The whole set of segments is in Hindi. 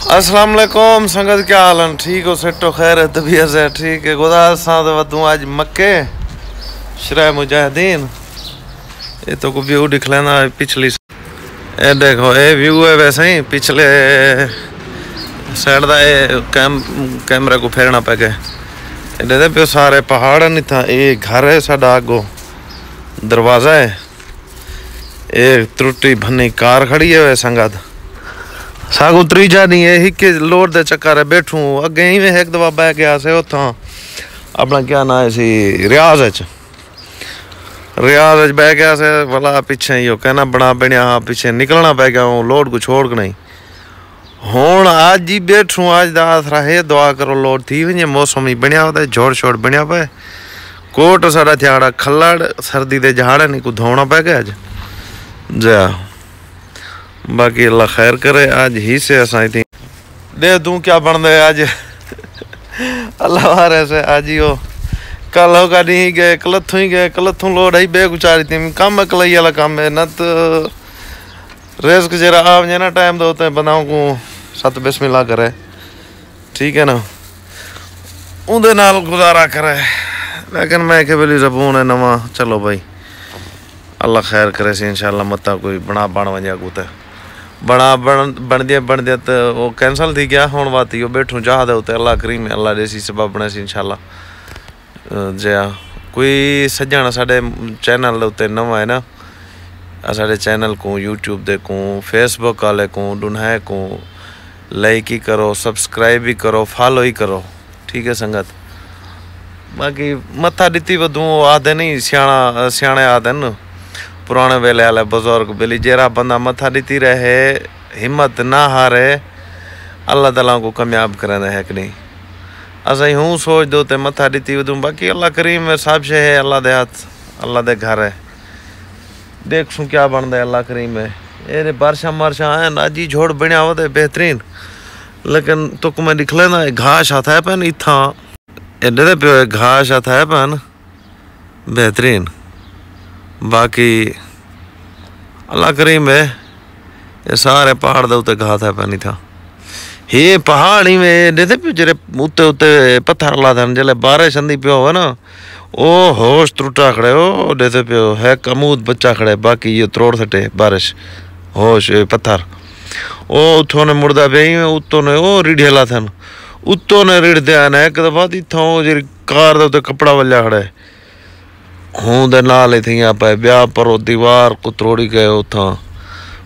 अस्सलाम वालेकुम संगत, क्या हाल है? ठीक हो? सेटो खैर है? तबीयत है ठीक है? गुदा वदू आज मक्के शराय मुजाहिदीन। ये तो को व्यू दिख लेना पिछली। ये देखो ये व्यू है वैसे ही पिछले साइड का। कैमरे को फेरना पै गए। पे सारे पहाड़ नहीं था। ये घर है साडा, आगो दरवाजा है। ये त्रुटी भनी कार खड़ी है वे संगत। सागू त्रीजा नहीं है हिके लोड दे चक्कर है बैठू अगे ही एक दफा बह गया से उथा अपना क्या ना सी रियाज बह गया से भला पीछे ही कहना बना बनया पीछे निकलना पै गया लोड को छोड़ के नहीं। हुण आज ही बैठू आज दासरा है दुआ करो लोड थी वे मौसम ही बनया होता जोड़ शोड़ बनया पे कोट सारा थियाड़ा खल्लड़ सर्दी दे झाड़ नहीं को धोना पै गया अज जा। बाकी अल्लाह खैर करे। आज ही से असा थी दे दूं क्या बन दे आज अल्लाह वारे से आज ही हो कल होगा नहीं गए कलथू ही गए कलथू लोड ही बेगुचारी थी काम कलई वाला काम है न तो रेस्क जरा आप ना टाइम दो तो बनाओ को सत बिस्मिल्लाह करे ठीक है ना उनदे नाल गुजारा करे। लेकिन मैं के बेली जबून है नवा चलो भाई अल्लाह खैर करे सी इंशाल्लाह मता कोई बना बन वजा को बना बन दिया तो वो कैंसल थी गया हुण बात ही बैठू चाह दे उत्ते अल्लाह करीम अल्लाह देसी सबब बने सी इंशाल्लाह। जया कोई सज्जन साडे चैनल उत्ते नवा है ना साडे चैनल को यूट्यूब दे को फेसबुक वाले को डुनाए को लाइक ही करो सब्सक्राइब भी करो फॉलो ही करो ठीक है संगत। बाकी मत्था दिती वधू आदे नहीं सियाणे आदे न पुराने वेले वाले बुजुर्ग बेली जेरा बंदा मथा दीती रहे हिम्मत ना हारे अल्लाह ताला को कामयाब करना है कि नहीं। असा हूँ सोच दो ते मथा दीती वधू बाकी अल्लाह करीम में सब शे है अल्लाह दे हाथ अल्लाह दे घर है देख सू क्या बनता है अल्लाह करीम में। ये बारिशा मारशा है नाजी झोड़ बनया हो बेहतरीन। लेकिन तुक मैं दिख लेना घास आता है पैन इतना एडे पे घास आता है पैन बेहतरीन। बाकी अल्लाह करीम है ये सारे पहाड़ दे उत्ते घात है पानी था ये पहाड़ी में देते पे जरे उत्ते उत्ते पत्थर ला था जले बारिश आंदी पियो है ना ओ होश त्रुटा खड़े हो देते पियो है कमूद बच्चा खड़े बाकी ये त्रोड़ सटे बारिश होश पत्थर ओ उतो ने मुड़दा पे उतो ने ओ रीढ़ेला था उतो ने रीढ़ दिया ने एक दफा इथों जी कार दे उत्ते कपड़ा वल्ला खड़े हूँ दे नाल थी पे ब्याह पर दीवार को त्रोड़ी गए उथा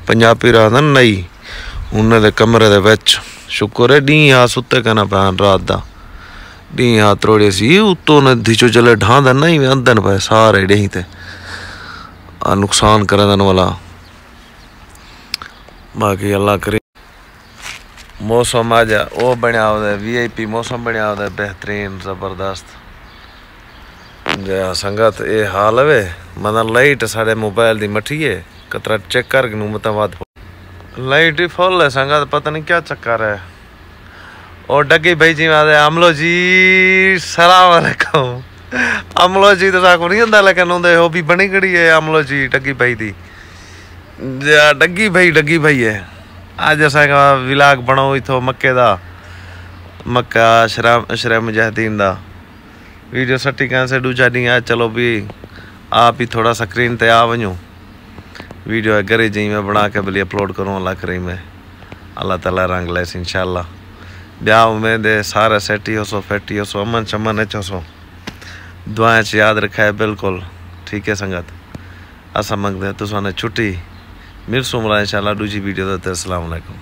पंजाबी रहा नई उन्हें दे कमरे दे विच शुक्र है डी आ सुते कहना पैन रात दा डी आ त्रोड़ी सी उतो ने धीचो चले ढांद नहीं अंदन पे सारे डी ते नुकसान करे दन वाला। बाकी अल्लाह करी मौसम आज वो बनया VIP मौसम बनया बेहतरीन जबरदस्त। संगत ये हाल है मतलब लाइट साढ़े मोबाइल की मठी है कतरा चेक कर मतलब लाइट ही फुल है संगत पता नहीं क्या चक्कर है। और डगी भाई जी अमलो जी सलाम वालेकुम अमलो जी तो साकू नहीं होंगे लेकिन उन्हें वो भी बनी खड़ी है अमलो जी डगी भाई दी डगी भाई है। आज असा विलाग बनाओ इथो मक्के दा मक्का शरा मुजाहिदीन दा वीडियो सटी कहाँ से दूजा नहीं है। चलो भी आप ही थोड़ा स्क्रीन ते आ वजूँ वीडियो है घरे जी मैं बना के भली अपलोड करूँ अल्लाह करीम में अल्लाह ताला रंग लैस इंशाल्लाह। ब्याह में दे सारे सेटी हो सो फैटी हो सो अमन चमन हो सो दुआएं याद रखा है बिल्कुल ठीक है संगत। असा मंगते तुसाने छुट्टी मिलसूँ इंशाल्लाह दूजी वीडियो देते। अस्सलाम वालेकुम।